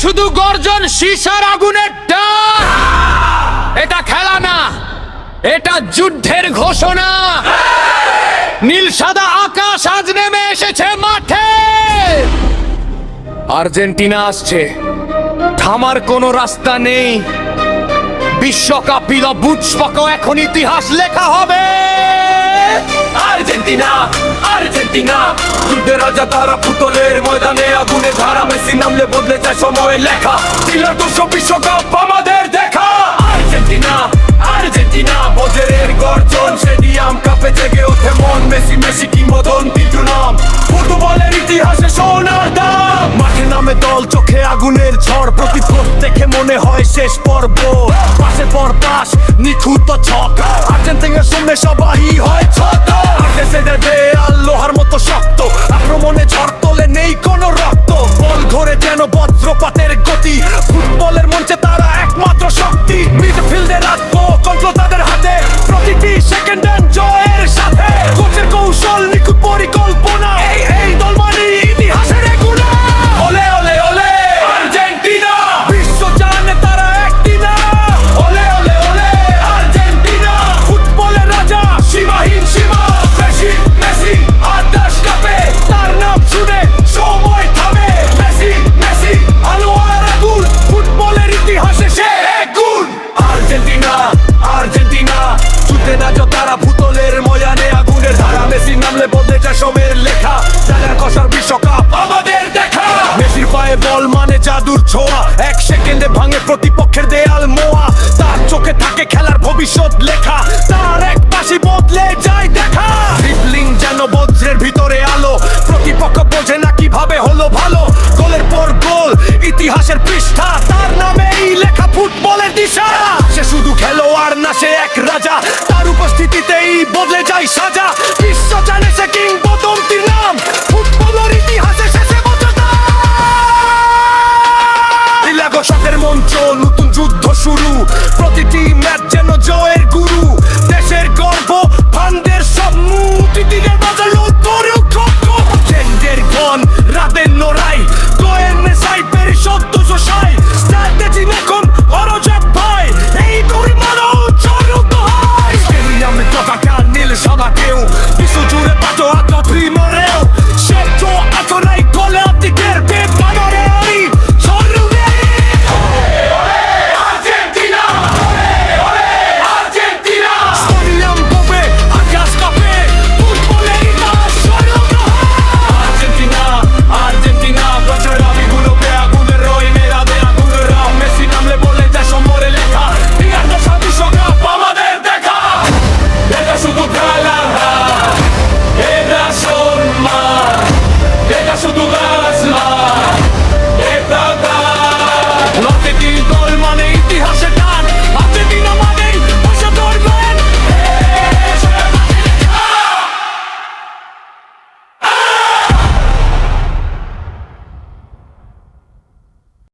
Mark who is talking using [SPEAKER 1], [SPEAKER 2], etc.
[SPEAKER 1] শুধু গর্জন সীসার আগুনের ডাক। এটা খেলা না, এটা যুদ্ধের ঘোষণা। নীল সাদা আকাশ আজ নেমে এসেছে মাঠে। আর্জেন্টিনা আসছে, থামার কোনো রাস্তা নেই। বিশ্বকাপ বুটসপাকো এখন ইতিহাস লেখা হবে।
[SPEAKER 2] আর্জেন্টিনা আর্জেন্টিনা যুদ্ধের রাজা তারা, পুতলের ময়দানে আগুনে ধারা। মেসি নামলে বদলে যায় সময়ের লেখা। ২০০ বিশ্বকাপ আমাদের দেখা। আর্জেন্টিনা আর্জেন্টিনা বজ্রের গর্জন, স্টেডিয়াম কাঁপে জেগে ওঠে মন। মেসি মেসি কিংবদন্তি নাম, ফুটবলের ইতিহাসে সোনার দাম। মাঠে নামে দল, চোখে আগুনের ঝড়। প্রতি পোস্ট দেখে মনে হয় শেষ পর্ব। পাশে পর পাশ নিখুঁত ছক, আর্জেন্টিনার সামনে সবাই হয় ছোট। দেশের দেয়াল লোহার মতো শক্ত, আক্রমণে ঝড় তোলে নেই কোনো রক্ত। বল ধরে যেন বজ্রপাতের গতি, ফুটবলের মঞ্চে তারা একমাত্র শক্তি। মিডফিল্ডে রাখবো কন্ট্রোল তাদের হাতে, প্রতিটি সেকেন্ড জয়ের সাথে। কোচের কৌশল, নিখুঁত পরিকল্পনা, এই দল মানে ইতিহাসের গুণা। ওলে ওলে ওলে আর্জেন্টিনা, বিশ্ব জানে তারা একটি না। ওলে ওলে ওলে আর্জেন্টিনা, ফুটবলের রাজা সীমাহীন সীমা। মেসি মেসি আকাশ কাঁপে, তার নাম শুনে সময় থামে। মেসি মেসি আলোয়ার আগুন, ফুটবলের ইতিহাসে সে এক গুণ। আর্জেন্টিনা আর্জেন্টিনা ছুটে না যো তারা, ভূতলের ময়দানে আগুনের ধারা। মেসি নামলে বদলে যায় সময়ের লেখা। জানার কষার বিশ্বকাপ আমাদের দেখা। মেসির পায়ে বল মানে জাদুর ছোঁয়া, এক সেকেন্ডে ভাঙে প্রতিপক্ষের দেয়াল মোয়া। তার চোখে থাকে খেলার ভবিষ্যৎ লেখা, তার এক পাশে বদলে যায় দেখা। ড্রিবলিং যেন বজ্রের ভিতরে আলো, প্রতিপক্ষ বোঝে না কিভাবে হলো ভালো। গোলের পর গোল ইতিহাসের পৃষ্ঠা, তার নামেই লেখা ফুটবলের দিশা। সে শুধু খেলোয়াড় না, সে এক রাজা, তার উপস্থিতিতেই বদলে যায় সাজা।